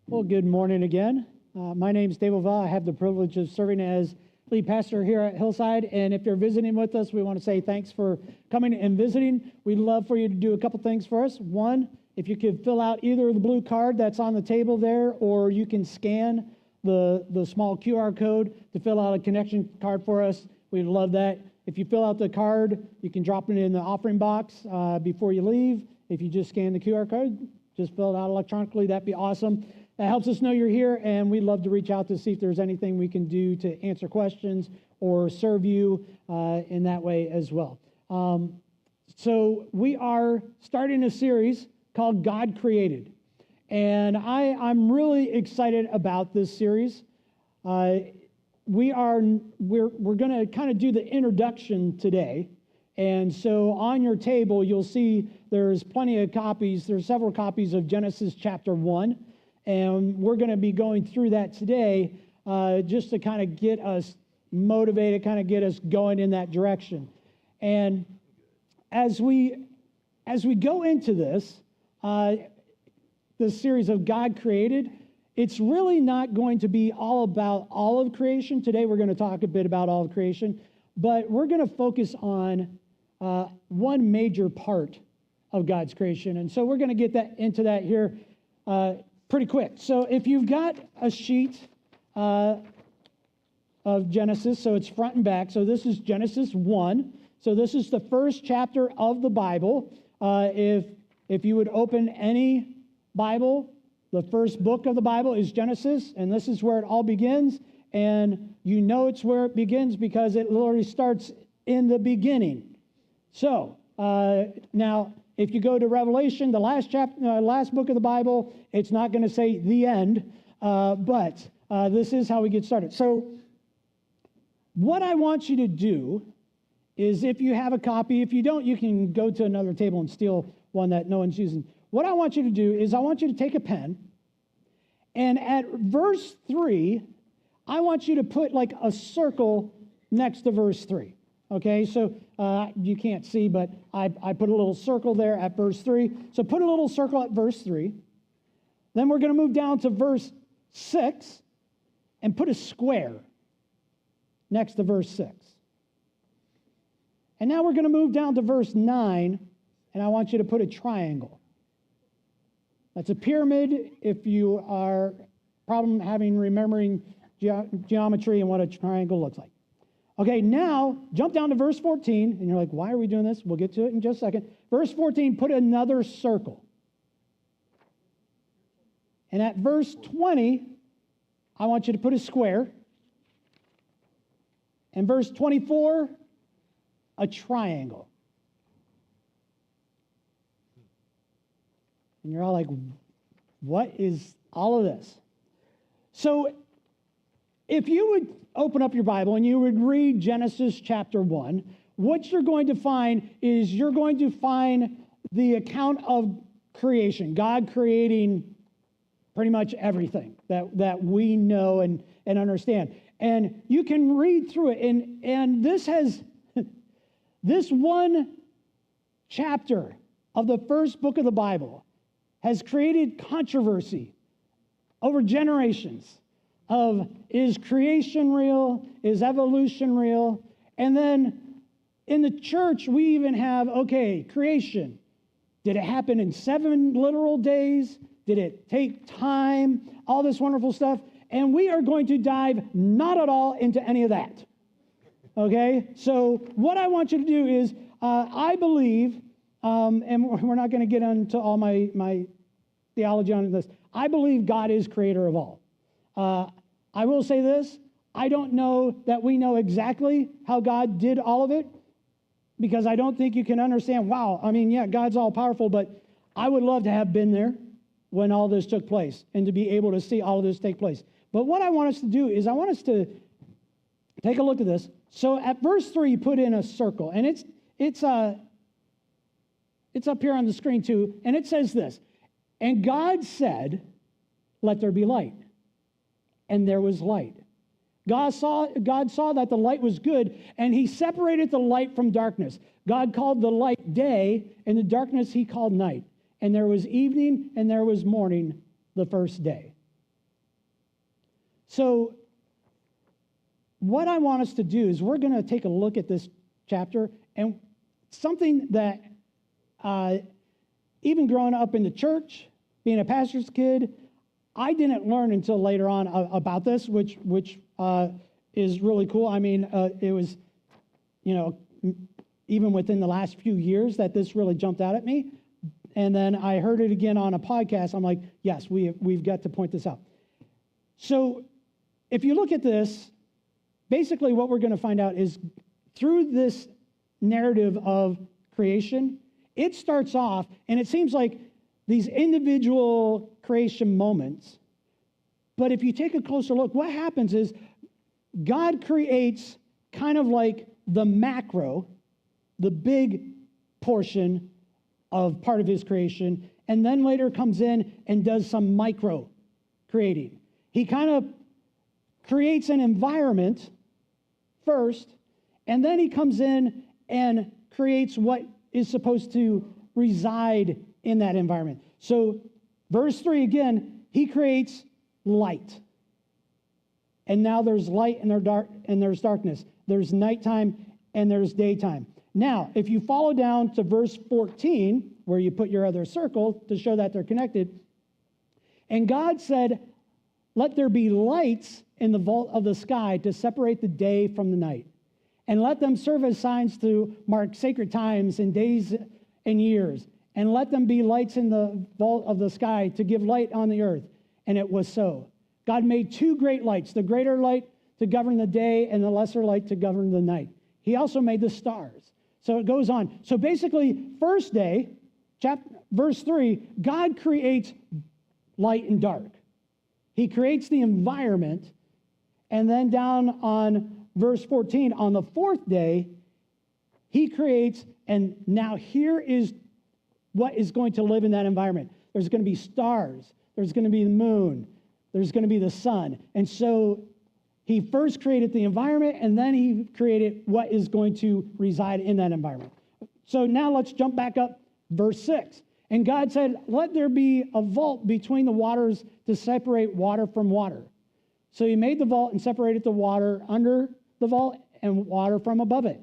Well, good morning again. My name is Dave Val. I have the privilege of serving as lead pastor here at Hillside. And if you're visiting with us, we want to say thanks for coming and visiting. We'd love for you to do a couple things for us. One, if you could fill out either the blue card that's on the table there, or you can scan the small QR code to fill out a connection card for us. We'd love that. If you fill out the card, you can drop it in the offering box before you leave. If you just scan the QR code, just fill it out electronically. That'd be awesome. That helps us know you're here, and we'd love to reach out to see if there's anything we can do to answer questions or serve you in that way as well. So we are starting a series called God Created, and I'm really excited about this series. We're going to kind of do the introduction today, and so on your table you'll see there's plenty of copies. There's several copies of Genesis chapter 1. And we're going to be going through that today just to kind of get us motivated, kind of get us going in that direction. And as we go into this series of God Created, it's really not going to be all about all of creation. Today we're going to talk a bit about all of creation, but we're going to focus on one major part of God's creation. And so we're going to get into that here pretty quick. So if you've got a sheet of Genesis, so it's front and back. So this is Genesis 1. So this is the first chapter of the Bible. If you would open any Bible, the first book of the Bible is Genesis, and this is where it all begins. And you know it's where it begins because it literally starts in the beginning. So now, if you go to Revelation, the last book of the Bible, it's not going to say the end, but this is how we get started. So what I want you to do is, if you have a copy, if you don't, you can go to another table and steal one that no one's using. What I want you to do is I want you to take a pen, and at verse 3, I want you to put like a circle next to verse 3. Okay, so you can't see, but I put a little circle there at verse 3. So put a little circle at verse 3. Then we're going to move down to verse 6 and put a square next to verse 6. And now we're going to move down to verse 9, and I want you to put a triangle. That's a pyramid if you are remembering geometry and what a triangle looks like. Okay, now jump down to verse 14, and you're like, why are we doing this? We'll get to it in just a second. Verse 14, put another circle. And at verse 20, I want you to put a square. And verse 24, a triangle. And you're all like, what is all of this? So if you would open up your Bible and you would read Genesis chapter 1, what you're going to find is you're going to find the account of creation, God creating pretty much everything that we know and understand. And you can read through it, and this has this one chapter of the first book of the Bible has created controversy over generations. Of, is creation real? Is evolution real? And then in the church, we even have, okay, creation. Did it happen in 7 literal days? Did it take time? All this wonderful stuff. And we are going to dive not at all into any of that. Okay? So what I want you to do is, I believe, and we're not going to get into all my theology on this, I believe God is creator of all. I will say this, I don't know that we know exactly how God did all of it, because I don't think you can understand, wow, I mean, yeah, God's all powerful, but I would love to have been there when all this took place and to be able to see all of this take place. But what I want us to do is I want us to take a look at this. So at verse 3, you put in a circle, and it's up here on the screen too, and it says this, and God said, let there be light. And there was light. God saw that the light was good, and he separated the light from darkness. God called the light day, and the darkness he called night. And there was evening, and there was morning the first day. So what I want us to do is we're going to take a look at this chapter, and something that even growing up in the church, being a pastor's kid, I didn't learn until later on about this, which is really cool. I mean, it was, even within the last few years that this really jumped out at me. And then I heard it again on a podcast. I'm like, yes, we've got to point this out. So if you look at this, basically what we're going to find out is through this narrative of creation, it starts off, and it seems like these individual creation moments. But if you take a closer look, what happens is God creates kind of like the macro, the big portion of part of his creation, and then later comes in and does some micro creating. He kind of creates an environment first, and then he comes in and creates what is supposed to reside in that environment. So verse 3 again, he creates light. And now there's light and there's darkness. There's nighttime and there's daytime. Now, if you follow down to verse 14, where you put your other circle to show that they're connected, and God said, let there be lights in the vault of the sky to separate the day from the night, and let them serve as signs to mark sacred times and days and years, and let them be lights in the vault of the sky to give light on the earth. And it was so. God made two great lights, the greater light to govern the day and the lesser light to govern the night. He also made the stars. So it goes on. So basically, first day, verse 3, God creates light and dark. He creates the environment. And then down on verse 14, on the fourth day, he creates, and now here is what is going to live in that environment. There's going to be stars. There's going to be the moon. There's going to be the sun. And so he first created the environment, and then he created what is going to reside in that environment. So now let's jump back up, verse 6. And God said, let there be a vault between the waters to separate water from water. So he made the vault and separated the water under the vault and water from above it.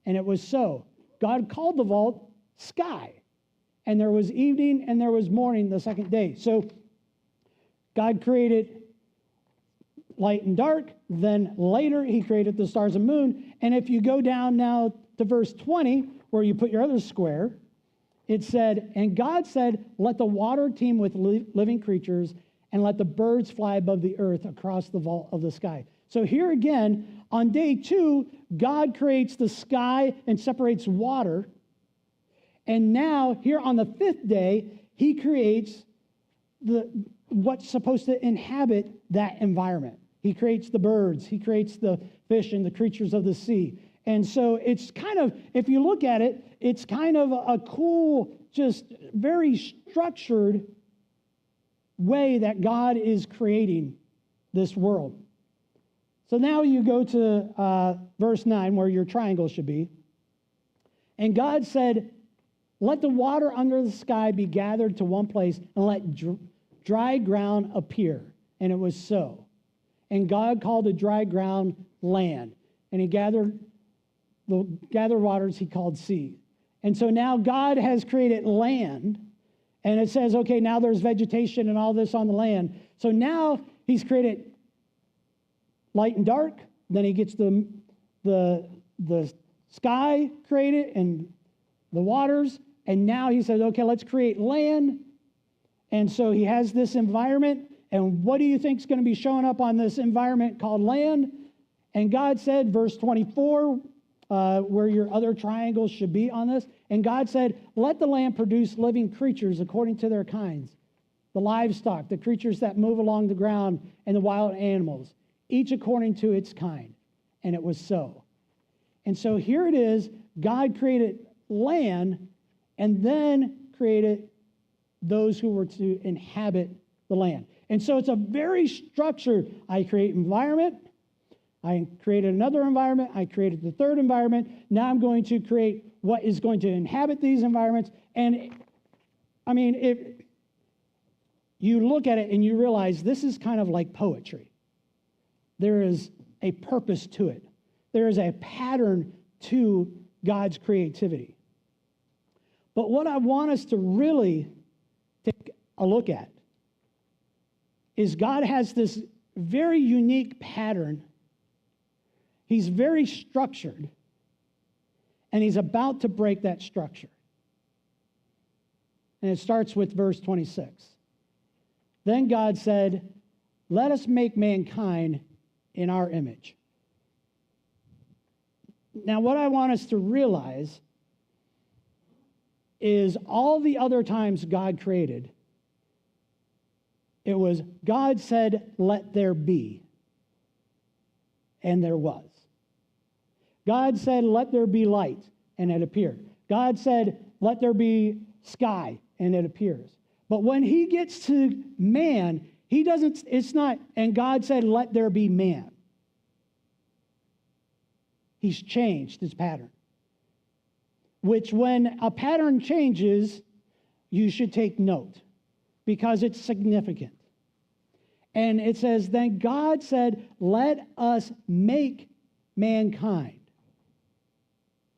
And it was so. God called the vault sky. And there was evening and there was morning the second day. So God created light and dark. Then later he created the stars and moon. And if you go down now to verse 20, where you put your other square, it said, and God said, let the water teem with living creatures, and let the birds fly above the earth across the vault of the sky. So here again, on day 2, God creates the sky and separates water. And now, here on the 5th day, he creates what's supposed to inhabit that environment. He creates the birds. He creates the fish and the creatures of the sea. And so it's kind of, if you look at it, it's kind of a cool, just very structured way that God is creating this world. So now you go to verse 9, where your triangle should be. And God said, let the water under the sky be gathered to one place, and let dry ground appear. And it was so. And God called the dry ground land. And he gathered waters he called sea. And so now God has created land. And it says, okay, now there's vegetation and all this on the land. So now he's created light and dark. Then he gets the sky created and the waters. And now he says, okay, let's create land. And so he has this environment. And what do you think is going to be showing up on this environment called land? And God said, verse 24, where your other triangles should be on this. And God said, let the land produce living creatures according to their kinds, the livestock, the creatures that move along the ground, and the wild animals, each according to its kind. And it was so. And so here it is, God created land and then created those who were to inhabit the land. And so it's a very structured, I create environment, I created another environment, I created the third environment, now I'm going to create what is going to inhabit these environments. And I mean, if you look at it and you realize this is kind of like poetry. there is a purpose to it. There is a pattern to God's creativity. But what I want us to really take a look at is God has this very unique pattern. He's very structured, and he's about to break that structure. And it starts with verse 26. Then God said, "Let us make mankind in our image." Now, what I want us to realize is all the other times God created, it was God said, "Let there be," and there was. God said, "Let there be light," and it appeared. God said, "Let there be sky," and it appears. But when he gets to man, he doesn't, it's not, and God said, "Let there be man." He's changed his pattern. Which, when a pattern changes, you should take note because it's significant. And it says, then God said, "Let us make mankind."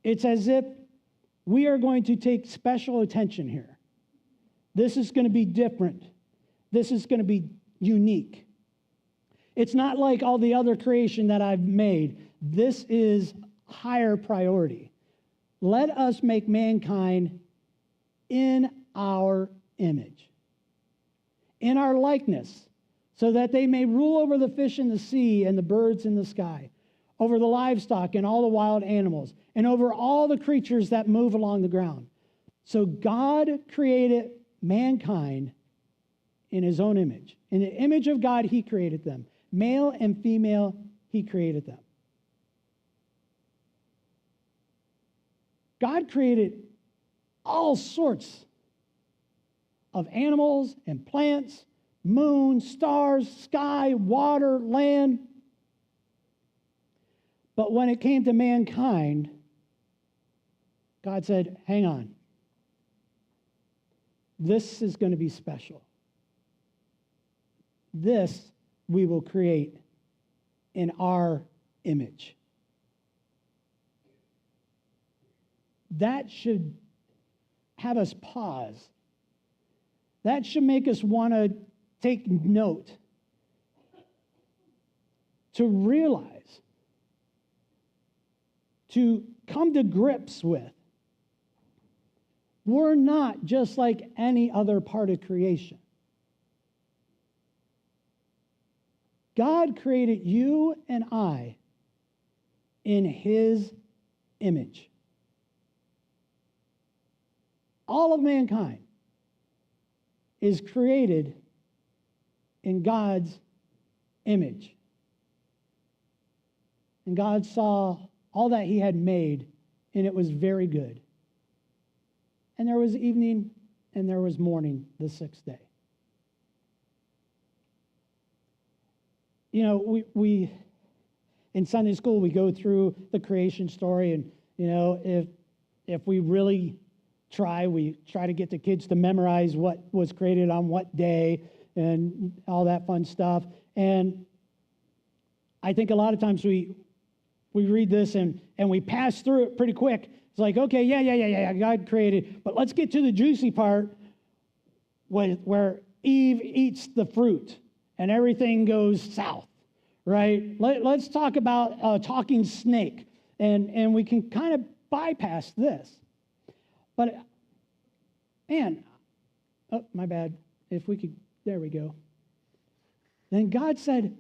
It's as if we are going to take special attention here. This is going to be different. This is going to be unique. It's not like all the other creation that I've made. This is higher priority. Let us make mankind in our image, in our likeness, so that they may rule over the fish in the sea and the birds in the sky, over the livestock and all the wild animals, and over all the creatures that move along the ground. So God created mankind in his own image. In the image of God, he created them. Male and female, he created them. God created all sorts of animals and plants, moon, stars, sky, water, land. But when it came to mankind, God said, hang on. This is going to be special. This we will create in our image. That should have us pause. That should make us want to take note, to realize, to come to grips with. We're not just like any other part of creation. God created you and I in his image. All of mankind is created in God's image. And God saw all that he had made, and it was very good. And there was evening and there was morning the sixth day. You know, we in Sunday school, we go through the creation story, and, you know, if we really we try to get the kids to memorize what was created on what day and all that fun stuff. And I think a lot of times we read this and we pass through it pretty quick. It's like, okay, yeah, God created. But let's get to the juicy part where Eve eats the fruit and everything goes south, right? Let's talk about a talking snake. And we can kind of bypass this. But, man, oh, my bad. If we could, there we go. Then God said,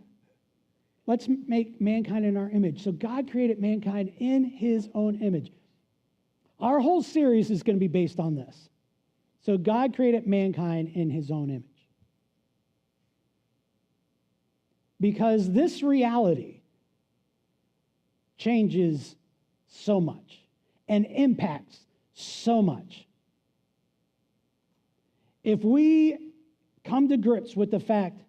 let's make mankind in our image. So God created mankind in his own image. Our whole series is going to be based on this. So God created mankind in his own image. Because this reality changes so much and impacts so much. If we come to grips with the fact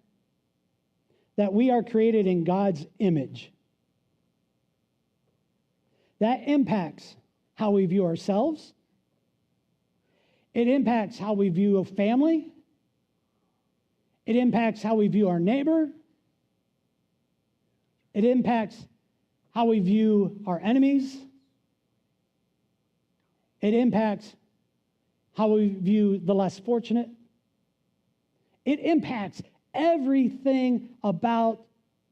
that we are created in God's image, that impacts how we view ourselves. It impacts how we view a family. It impacts how we view our neighbor. It impacts how we view our enemies. It impacts how we view the less fortunate. It impacts everything about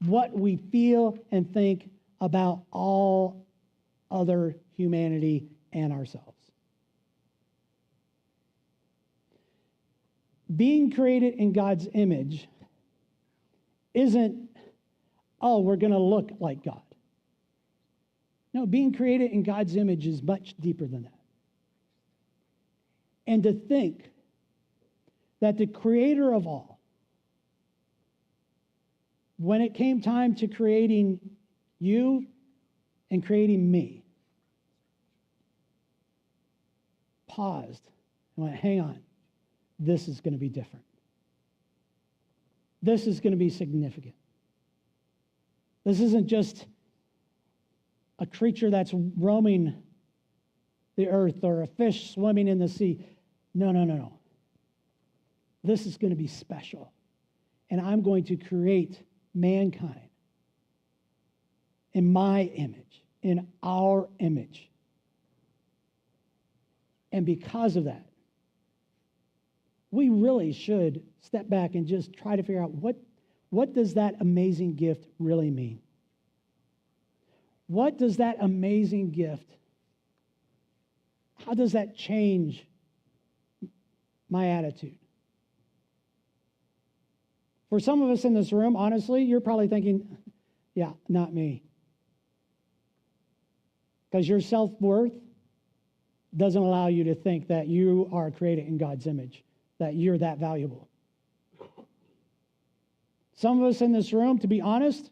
what we feel and think about all other humanity and ourselves. Being created in God's image isn't, oh, we're going to look like God. No, being created in God's image is much deeper than that. And to think that the creator of all, when it came time to creating you and creating me, paused and went, hang on, this is going to be different. This is going to be significant. This isn't just a creature that's roaming the earth or a fish swimming in the sea. No. This is going to be special. And I'm going to create mankind in my image, in our image. And because of that, we really should step back and just try to figure out what does that amazing gift really mean? What does that amazing gift, how does that change my attitude? For some of us in this room, honestly, you're probably thinking, yeah, not me. Because your self-worth doesn't allow you to think that you are created in God's image, that you're that valuable. Some of us in this room, to be honest,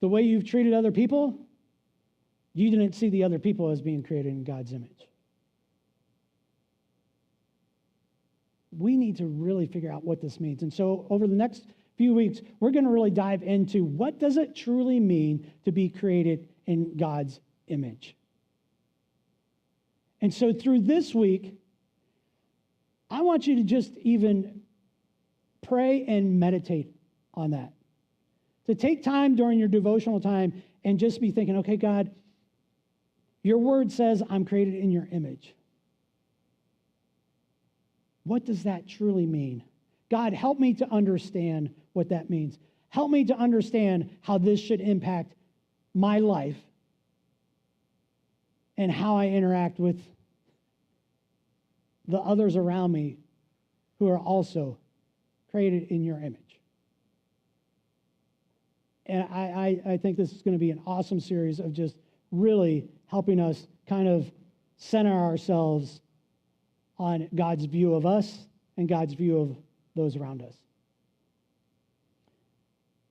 the way you've treated other people, you didn't see the other people as being created in God's image. We need to really figure out what this means. And so over the next few weeks, we're going to really dive into what does it truly mean to be created in God's image. And so through this week, I want you to just even pray and meditate on that. To take time during your devotional time and just be thinking, okay, God, your word says I'm created in your image. What does that truly mean? God, help me to understand what that means. Help me to understand how this should impact my life and how I interact with the others around me who are also created in your image. And I think this is going to be an awesome series of just really helping us kind of center ourselves on God's view of us and God's view of those around us.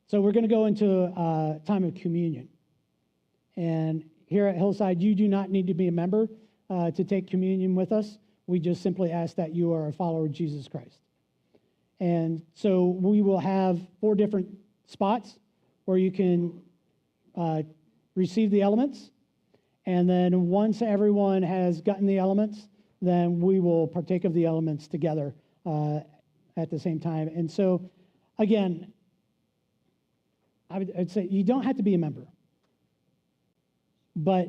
So we're going to go into a time of communion. And here at Hillside, you do not need to be a member to take communion with us. We just simply ask that you are a follower of Jesus Christ. And so we will have 4 different spots where you can receive the elements. And then once everyone has gotten the elements, then we will partake of the elements together at the same time. And so, again, I'd say you don't have to be a member, but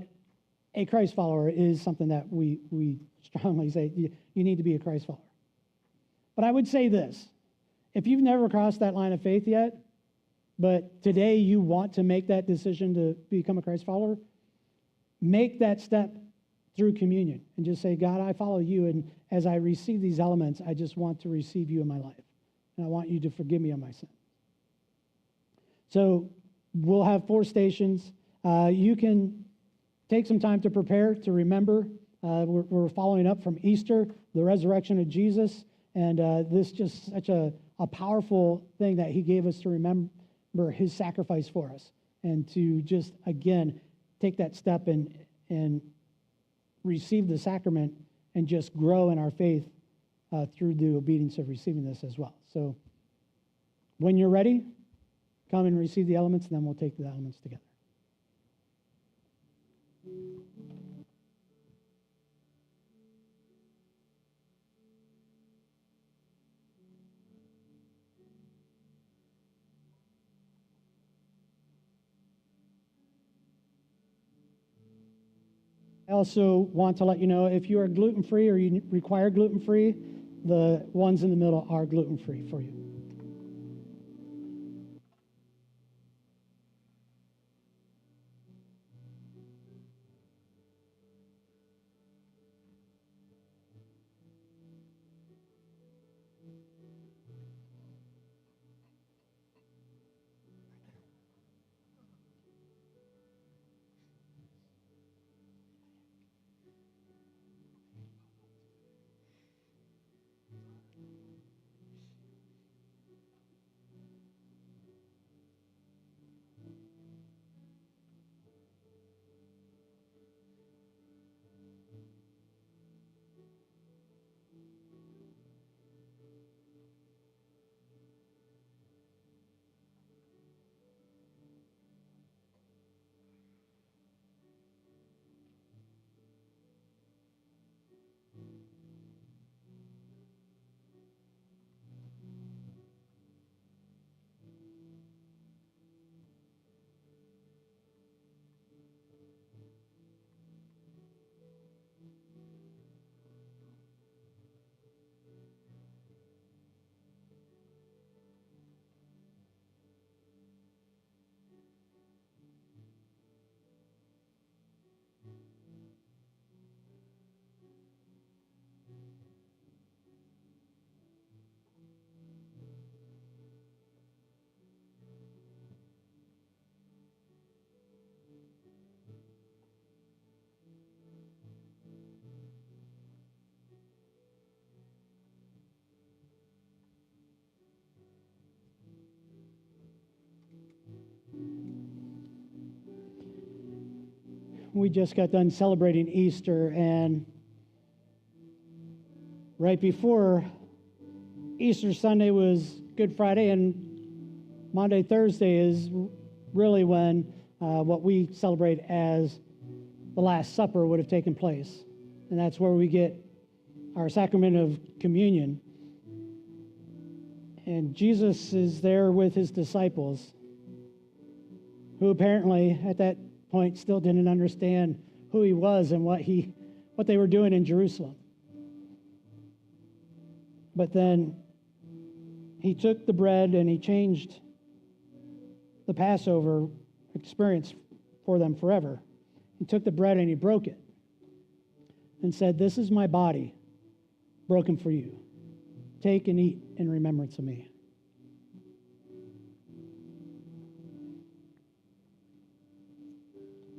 a Christ follower is something that we strongly say you need to be a Christ follower. But I would say this, if you've never crossed that line of faith yet, but today you want to make that decision to become a Christ follower, make that step through communion and just say, God, I follow you, and as I receive these elements, I just want to receive you in my life, and I want you to forgive me of my sin. So we'll have 4 stations. You can take some time to prepare, to remember. We're following up from Easter, the resurrection of Jesus, and this just such a powerful thing that he gave us to remember his sacrifice for us, and to just, again, take that step and receive the sacrament and just grow in our faith through the obedience of receiving this as well. So when you're ready, come and receive the elements, and then we'll take the elements together. I also want to let you know if you are gluten-free or you require gluten-free, the ones in the middle are gluten-free for you. We just got done celebrating Easter, and right before Easter Sunday was Good Friday, and Maundy, Thursday is really when what we celebrate as the Last Supper would have taken place. And that's where we get our sacrament of communion. And Jesus is there with his disciples, who apparently at that point still didn't understand who he was and what they were doing in Jerusalem. But then he took the bread and he changed the Passover experience for them forever. He took the bread and he broke it and said, "This is my body broken for you. Take and eat in remembrance of me."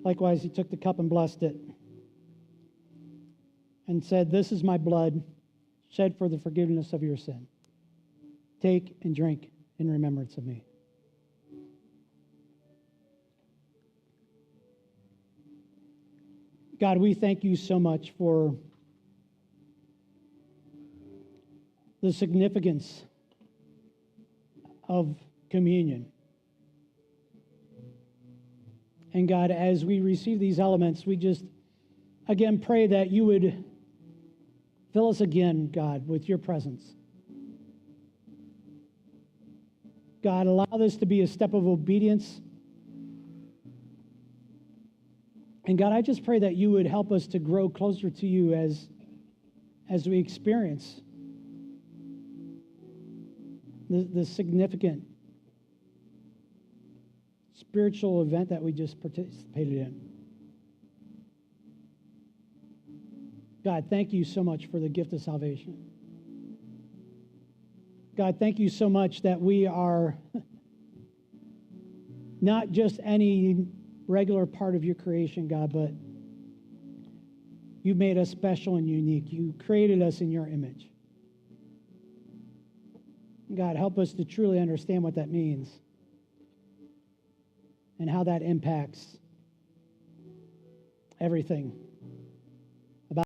Likewise, he took the cup and blessed it and said, "This is my blood shed for the forgiveness of your sin. Take and drink in remembrance of me." God, we thank you so much for the significance of communion. And God, as we receive these elements, we just, again, pray that you would fill us again, God, with your presence. God, allow this to be a step of obedience. And God, I just pray that you would help us to grow closer to you as we experience the significant spiritual event that we just participated in. God, thank you so much for the gift of salvation. God, thank you so much that we are not just any regular part of your creation, God, but you made us special and unique. You created us in your image. God, help us to truly understand what that means and how that impacts everything